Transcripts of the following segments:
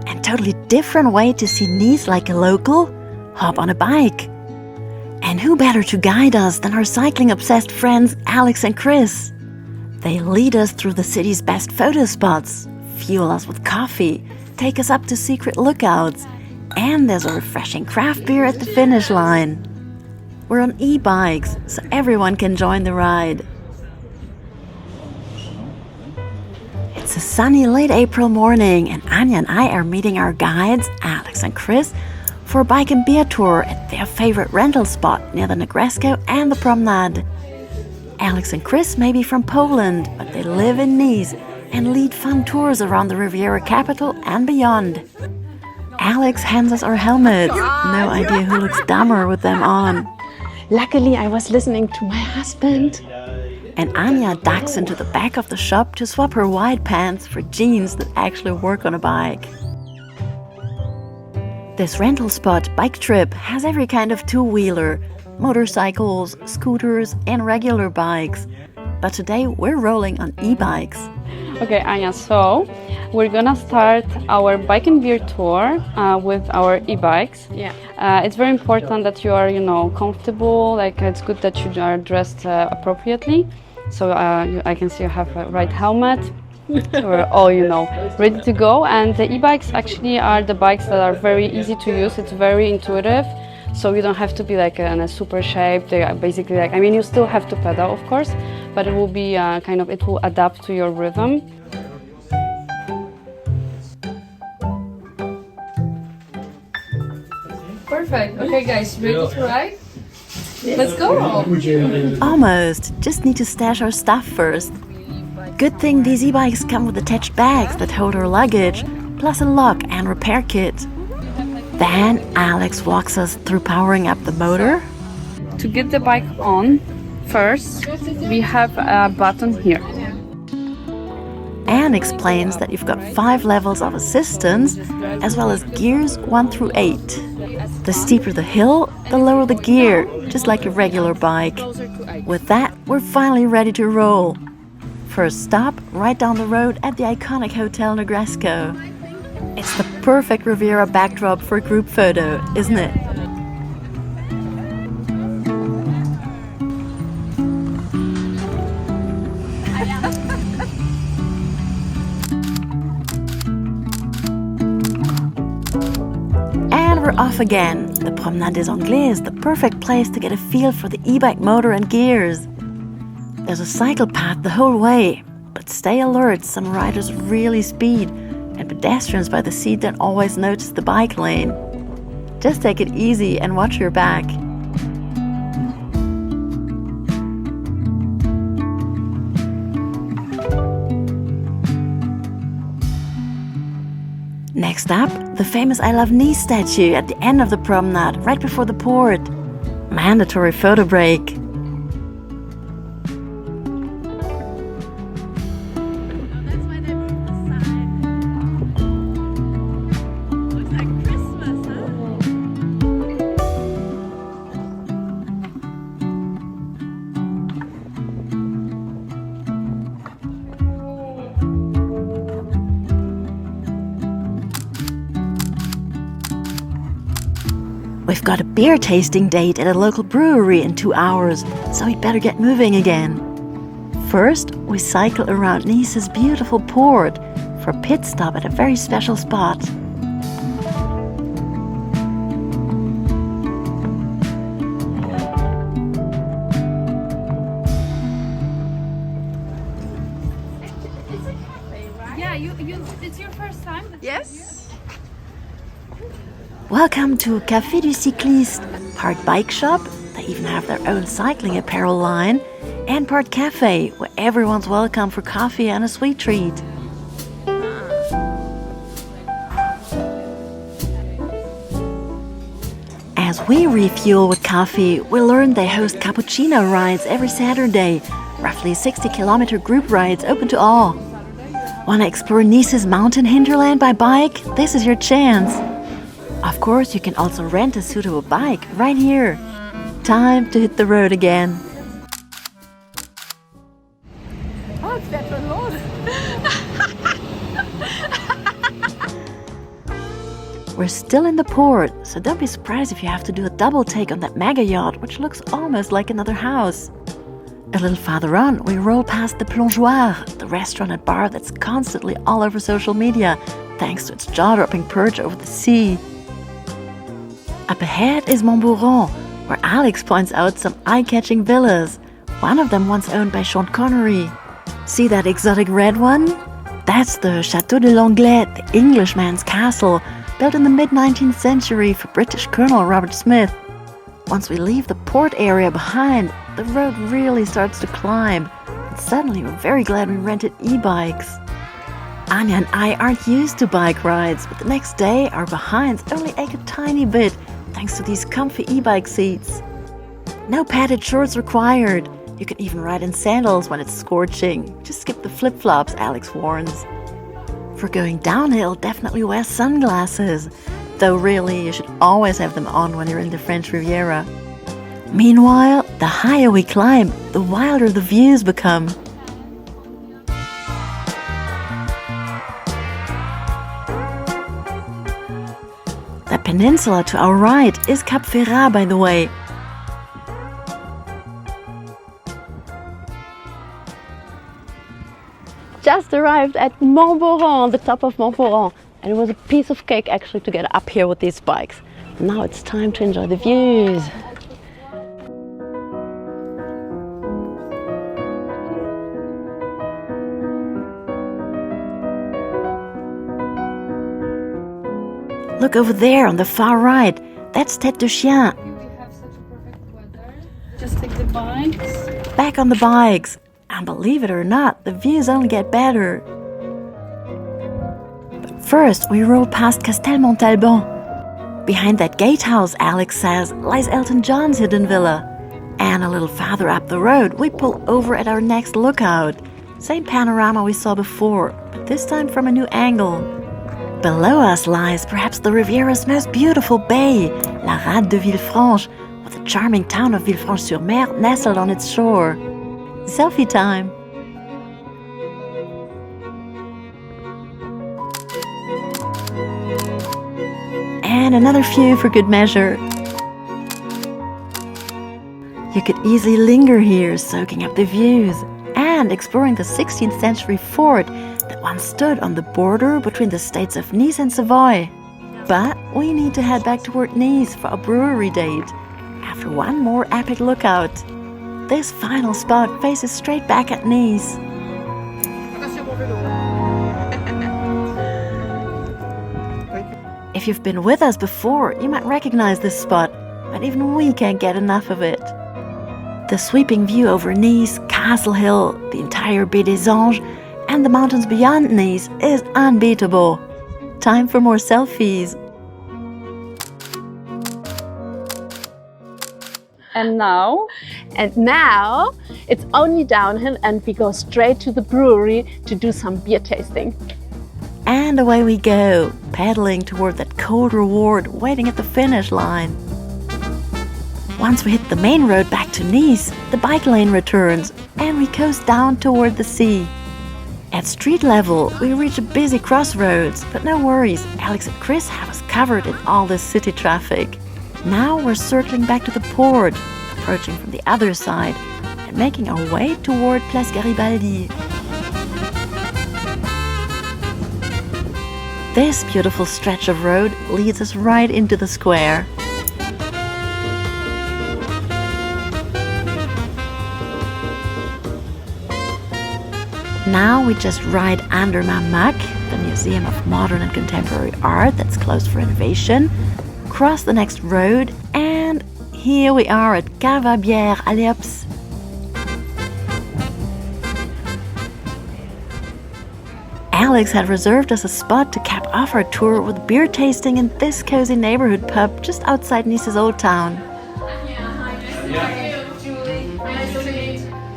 and totally different way to see Nice like a local, hop on a bike. And who better to guide us than our cycling-obsessed friends Alex and Chris? They lead us through the city's best photo spots, fuel us with coffee, take us up to secret lookouts, and there's a refreshing craft beer at the finish line. We're on e-bikes, so everyone can join the ride. It's a sunny late April morning, and Anja and I are meeting our guides, Alex and Chris, for a bike and beer tour at their favorite rental spot near the Negresco and the Promenade. Alex and Chris may be from Poland, but they live in Nice and lead fun tours around the Riviera capital and beyond. Alex hands us our helmets. No idea who looks dumber with them on. Luckily, I was listening to my husband. And Anja ducks into the back of the shop to swap her white pants for jeans that actually work on a bike. This rental spot, Bike Trip, has every kind of two-wheeler, motorcycles, scooters, and regular bikes. But today we're rolling on e-bikes. Okay, Anja, so we're gonna start our bike and beer tour with our e-bikes. Yeah. It's very important that you are, comfortable. Like, it's good that you are dressed appropriately. So I can see you have a right helmet. We're all, ready to go. And the e-bikes actually are the bikes that are very easy to use. It's very intuitive. So you don't have to be like in a super shape. They are basically like, you still have to pedal, of course, but it will be it will adapt to your rhythm. Perfect. Okay, guys, ready to ride? Let's go. Almost. Just need to stash our stuff first. Good thing these e-bikes come with attached bags that hold our luggage, plus a lock and repair kit. Then Alex walks us through powering up the motor. To get the bike on, first we have a button here. And explains that you've got 5 levels of assistance, as well as gears 1 through 8. The steeper the hill, the lower the gear, just like a regular bike. With that, we're finally ready to roll. First stop, right down the road at the iconic Hotel Negresco. It's the perfect Riviera backdrop for a group photo, isn't it? And we're off again. The Promenade des Anglais is the perfect place to get a feel for the e-bike motor and gears. There's a cycle path the whole way, but stay alert, some riders really speed, and pedestrians by the sea don't always notice the bike lane. Just take it easy and watch your back. Next up, the famous I Love Nice statue at the end of the promenade, right before the port. Mandatory photo break. We've got a beer tasting date at a local brewery in 2 hours, so we'd better get moving again. First, we cycle around Nice's beautiful port for a pit stop at a very special spot. It's a cafe, right? Yeah, it's your first time? Yes. Welcome to Café du cycliste, part bike shop, they even have their own cycling apparel line, and part cafe, where everyone's welcome for coffee and a sweet treat. As we refuel with coffee, we learned they host cappuccino rides every Saturday, roughly 60-kilometer group rides open to all. Want to explore Nice's mountain hinterland by bike? This is your chance. Of course, you can also rent a suitable bike right here. Time to hit the road again. we're still in the port, so don't be surprised if you have to do a double take on that mega yacht, which looks almost like another house. A little farther on, we roll past the Plongeoir, the restaurant and bar that's constantly all over social media, thanks to its jaw-dropping perch over the sea. Up ahead is Mont Boron, where Alex points out some eye-catching villas, one of them once owned by Sean Connery. See that exotic red one? That's the Château de l'Anglais, the Englishman's castle, built in the mid-19th century for British Colonel Robert Smith. Once we leave the port area behind, the road really starts to climb, and suddenly we're very glad we rented e-bikes. Anja and I aren't used to bike rides, but the next day our behinds only ache a tiny bit thanks to these comfy e-bike seats. No padded shorts required. You can even ride in sandals when it's scorching. Just skip the flip-flops, Alex warns. For going downhill, definitely wear sunglasses. Though really, you should always have them on when you're in the French Riviera. Meanwhile, the higher we climb, the wilder the views become. The peninsula to our right is Cap Ferrat, by the way. Just arrived at Mont Boron, the top of Mont Boron, and it was a piece of cake actually to get up here with these bikes. Now it's time to enjoy the views. Look over there on the far right. That's Tête de Chien. We have such a perfect weather. Just take the bikes. Back on the bikes. And believe it or not, the views only get better. But first, we roll past Castel Montalban. Behind that gatehouse, Alex says, lies Elton John's hidden villa. And a little farther up the road, we pull over at our next lookout. Same panorama we saw before, but this time from a new angle. Below us lies perhaps the Riviera's most beautiful bay, La Rade de Villefranche, with the charming town of Villefranche-sur-Mer nestled on its shore. Selfie time! And another few for good measure. You could easily linger here, soaking up the views and exploring the 16th century fort that once stood on the border between the states of Nice and Savoy. But we need to head back toward Nice for a brewery date, after one more epic lookout. This final spot faces straight back at Nice. If you've been with us before, you might recognize this spot, but even we can't get enough of it. The sweeping view over Nice, Castle Hill, the entire Baie des Anges, and the mountains beyond Nice is unbeatable. Time for more selfies. And now it's only downhill and we go straight to the brewery to do some beer tasting. And away we go, pedaling toward that cold reward waiting at the finish line. Once we hit the main road back to Nice, the bike lane returns and we coast down toward the sea. At street level, we reach a busy crossroads, but no worries, Alex and Chris have us covered in all this city traffic. Now we're circling back to the port, approaching from the other side, and making our way toward Place Garibaldi. This beautiful stretch of road leads us right into the square. Now we just ride under MAMAC, the Museum of Modern and Contemporary Art that's closed for renovation, cross the next road, and here we are at bière, Allez Hops. Alex had reserved us a spot to cap off our tour with beer tasting in this cozy neighborhood pub just outside Nice's Old Town.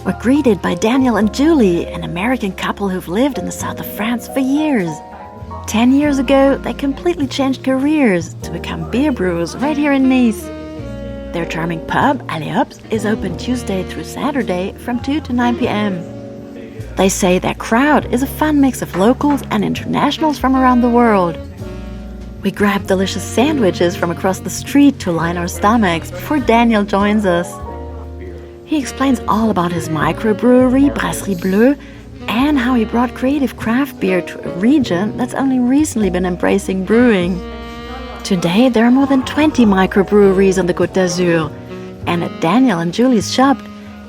We're greeted by Daniel and Julie, an American couple who've lived in the south of France for years. 10 years ago, they completely changed careers to become beer brewers right here in Nice. Their charming pub, Allez Hops, is open Tuesday through Saturday from 2 to 9 p.m. They say their crowd is a fun mix of locals and internationals from around the world. We grab delicious sandwiches from across the street to line our stomachs before Daniel joins us. He explains all about his microbrewery, Brasserie Bleue, and how he brought creative craft beer to a region that's only recently been embracing brewing. Today, there are more than 20 microbreweries on the Côte d'Azur, and at Daniel and Julie's shop,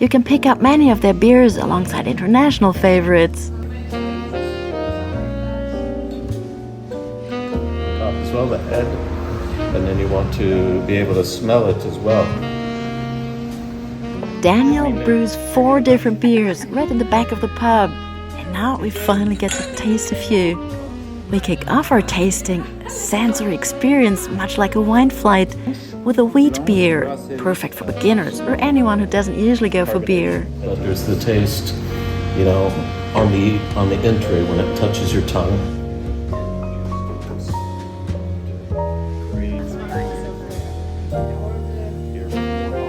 you can pick up many of their beers alongside international favorites. Top as well, the head, and then you want to be able to smell it as well. Daniel brews 4 different beers right in the back of the pub, and now we finally get to taste a few. We kick off our tasting, a sensory experience much like a wine flight, with a wheat beer, perfect for beginners or anyone who doesn't usually go for beer. But there's the taste, you know, on the entry when it touches your tongue.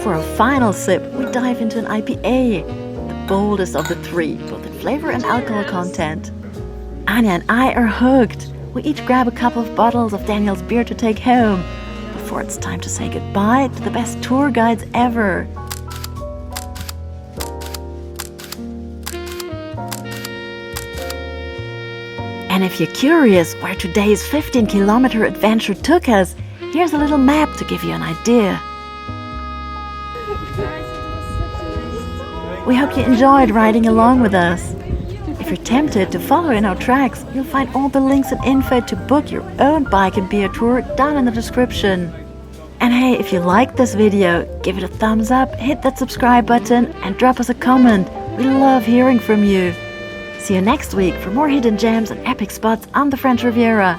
For a final sip, we dive into an IPA, the boldest of the 3, both in flavor and alcohol content. Anja and I are hooked. We each grab a couple of bottles of Daniel's beer to take home, before it's time to say goodbye to the best tour guides ever. And if you're curious where today's 15-kilometer adventure took us, here's a little map to give you an idea. We hope you enjoyed riding along with us. If you're tempted to follow in our tracks, you'll find all the links and info to book your own bike and beer tour down in the description. And hey, if you liked this video, give it a thumbs up, hit that subscribe button, and drop us a comment. We love hearing from you. See you next week for more hidden gems and epic spots on the French Riviera.